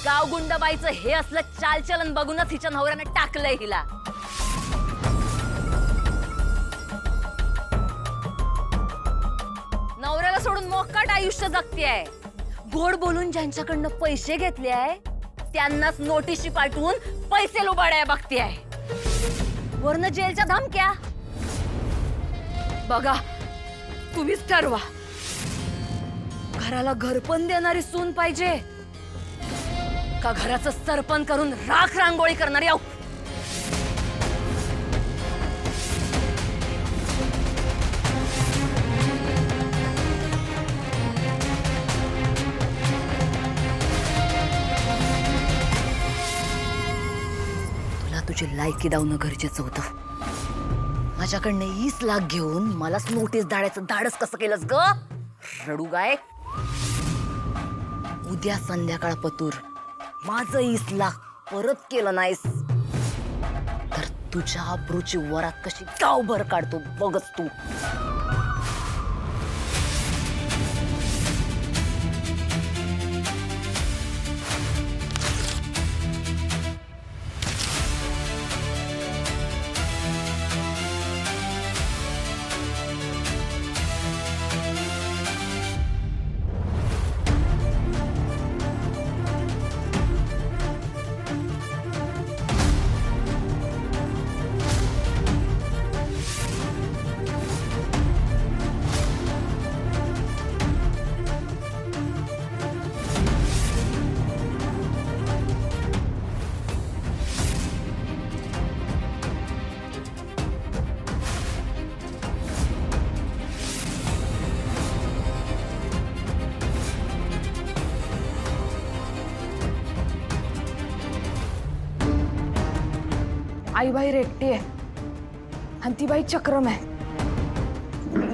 गावगुंडबाईचं हे असलं चालचलन बघूनच हिच्या नवऱ्याने टाकलंय हिला. नवऱ्याला सोडून मोकाट आयुष्य जगतेय. गोड बोलून ज्यांच्याकडनं पैसे घेतले आहे त्यांनाच नोटीशी पाठवून पैसे लुबाडाय बघतेय. वरनं जेलच्या धमक्या. बघा, तुम्हीच ठरवा. घराला घरपण देणारी सून पाहिजे का घराचं सरपण करून राख रांगोळी करणारी आऊ? तुला तुझी लायकी दावणं गरजेचं होतं. माझ्याकडनं 20 लाख घेऊन मलाच नोटीस धाडायचं धाडस कसं केलंस ग? रडू गाय. उद्या संध्याकाळ पतूर माझं 20 लाख परत केलं नाहीस तर तुझ्या अब्रूची वरात कशी गावभर काढतो बघच तू. आई बाई एकटी आहे आणि ती बाई चक्रम आहे.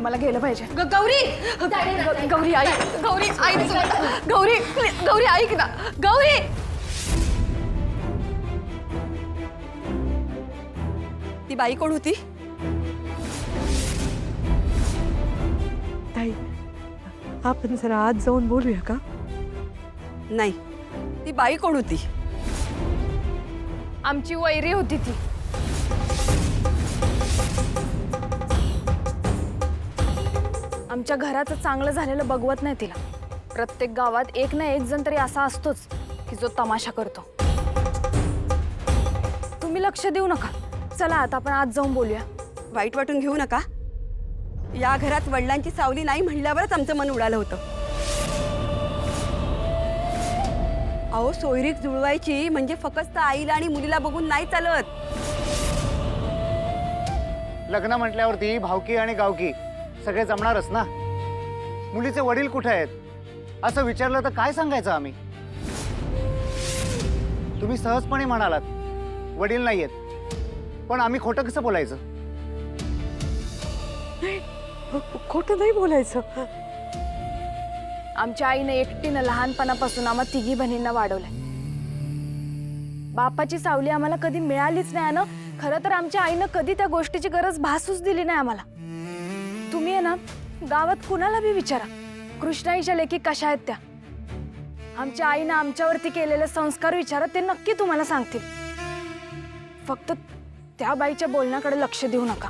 मला गेलं पाहिजे. गौरी गौरी आई गौरी आई गौरी गौरी ऐक ना गौरी. ती बाई कोण होती? ताई, आपण जरा आज जाऊन बोलूया का? नाही, ती बाई कोण होती? आमची वैरी होती ती. आमच्या घराचं चांगलं झालेलं बघवत नाही तिला. प्रत्येक गावात एक ना एक जण तरी असा असतोच की जो तमाशा करतो. तुम्ही लक्ष देऊ नका. चला आता आपण आज जाऊन बोलूया. वाईट वाटून घेऊ नका. या घरात वडिलांची सावली नाही म्हणल्यावरच आमचं मन उडालं होतं. अहो, सोयरीक जुळवायची म्हणजे फक्त आईला आणि मुलीला बघून नाही चालत. लग्न म्हटल्यावरती भावकी आणि गावकी सगळे जमणारच ना. मुलीचे वडील कुठे आहेत असं विचारलं तर काय सांगायचं आम्ही? तुम्ही सहजपणे म्हणालात वडील नाहीयेत, पण आम्ही खोटं कसं बोलायचं? खोटं नाही बोलायचं. आमच्या आईने एकटीनं लहानपणापासून आम्हा तिघी बहिणींना वाढवलंय. बापाची सावली आम्हाला कधी मिळालीच नाही ना. खरं तर आमच्या आईनं कधी त्या गोष्टीची गरज भासूच दिली नाही आम्हाला. तुम्ही आहे ना गावात कुणाला बी विचारा, कृष्णाईच्या लेकी कशा आहेत त्या. आमच्या आईनं आमच्यावरती केलेले संस्कार विचारा, ते नक्की तुम्हाला सांगतील. फक्त त्या बाईच्या बोलण्याकडे लक्ष देऊ नका.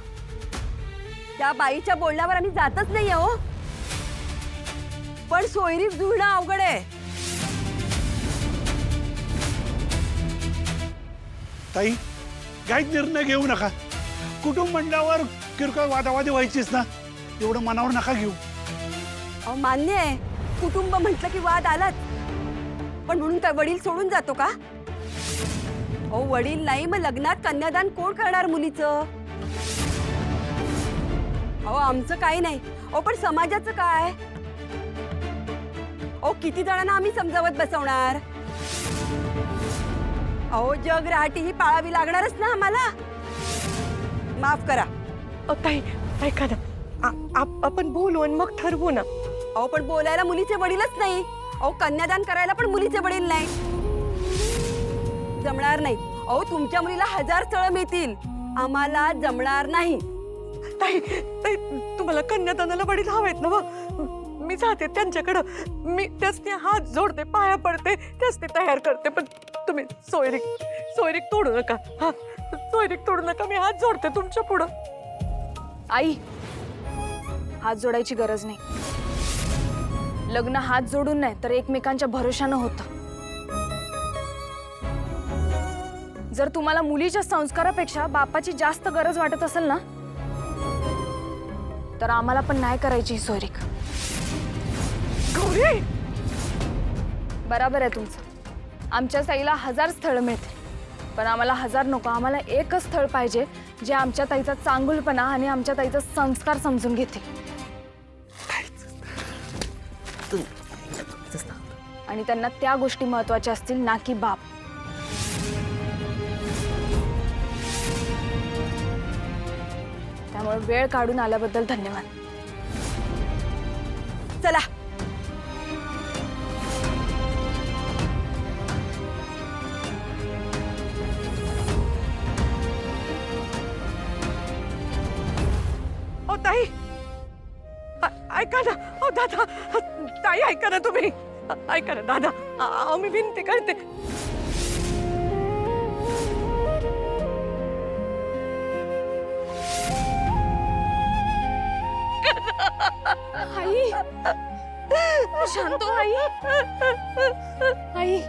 त्या बाईच्या बोलण्यावर आम्ही जातच नाही हो. पण सोयरीक जुळणं अवघड आहे. ताई, काहीच निर्णय घेऊ नका. कुटुंब मंडळावर किरकोळ वादावादी व्हायचीच ना, एवढं मनावर नका घेऊ. अहो, मान्य आहे कुटुंब म्हटलं की वाद आलाच, पण म्हणून काय वडील सोडून जातो का? अहो, वडील नाही मग लग्नात कन्यादान कोण करणार मुलीचं? अहो, आमचं काही नाही. अहो, पण समाजाचं काय? अहो, किती जणांना आम्ही समजावत बसवणार? अहो, जग राहटी ही पाळावी लागणारच ना आम्हाला. माफ करा. ताई, ऐका ना, आपण बोलू आणि मग ठरवू ना. अहो, पण बोलायला मुलीचे वडीलच नाही. अहो, कन्यादान करायला पण मुलीचे वडील नाही. जमणार नाही. अहो, तुमच्या मुलीला 1000 स्थळं मिळतील, आम्हाला जमणार नाही. ताई ताई, तुम्हाला कन्यादानाला वडील हवेत ना? मी जाते त्यांच्याकडं, मी त्यासनी हात जोडते, पाया पडते, त्यासनी तयार करते, पण तुम्ही सोयरीक तोडू नका. हा, सोयरीक तोडू नका, मी हात जोडते तुमच्या पुढं. आई, हात जोडायची गरज नाही. लग्न हात जोडून नाही तर एकमेकांच्या भरोशानं होतं. जर तुम्हाला मुलीच्या संस्कारापेक्षा बापाची जास्त गरज वाटत असेल ना, तर आम्हाला पण नाही करायची ही सोयरीक. गौरी, बराबर आहे तुमचं. आमच्या ताईला 1000 स्थळ मिळते, पण आम्हाला 1000 नको. आम्हाला एकच स्थळ पाहिजे जे आमच्या ताईचा चांगुलपणा आणि आमच्या ताईचा संस्कार समजून घेते. आणि त्यांना त्या गोष्टी महत्वाच्या असतील, ना की बाप. त्यामुळे वेळ काढून आल्याबद्दल धन्यवाद. चला. ओ ताई, ऐका ना. ओ दादा, ताई ऐका ना तुम्ही. ऐका ना दादा, मी विनंती करते. आई, शांत हो आई. आई,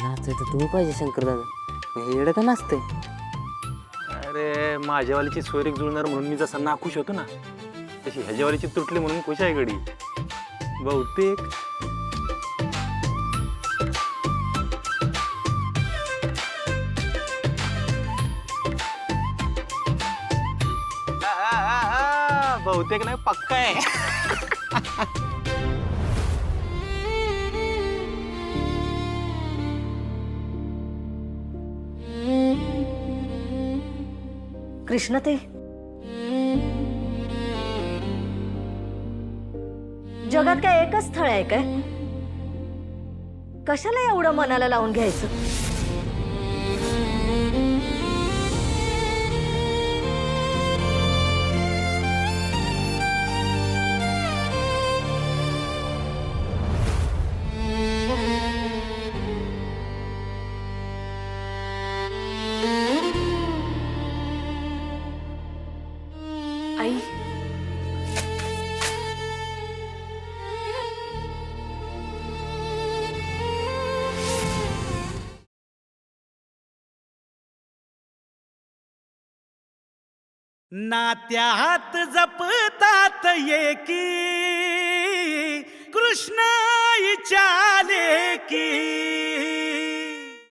नाचायचं तुम्ही पाहिजे शंकर दादा, हे येडं का नाचतंय? अरे माझ्यावालीची सोयरीक जुळणार म्हणून मी जसा नाखुश होतो ना, तशी ह्याच्यावालीची तुटली म्हणून खुश आहे गडी. बहुतेक बहुतेक नाही, पक्का आहे. कृष्णते, जगात काय एकच स्थळ आहे काय? कशाला एवढं मनाला लावून घ्यायचं? आई, नात्यात जपतात एकी कृष्णाईच्या लेकी.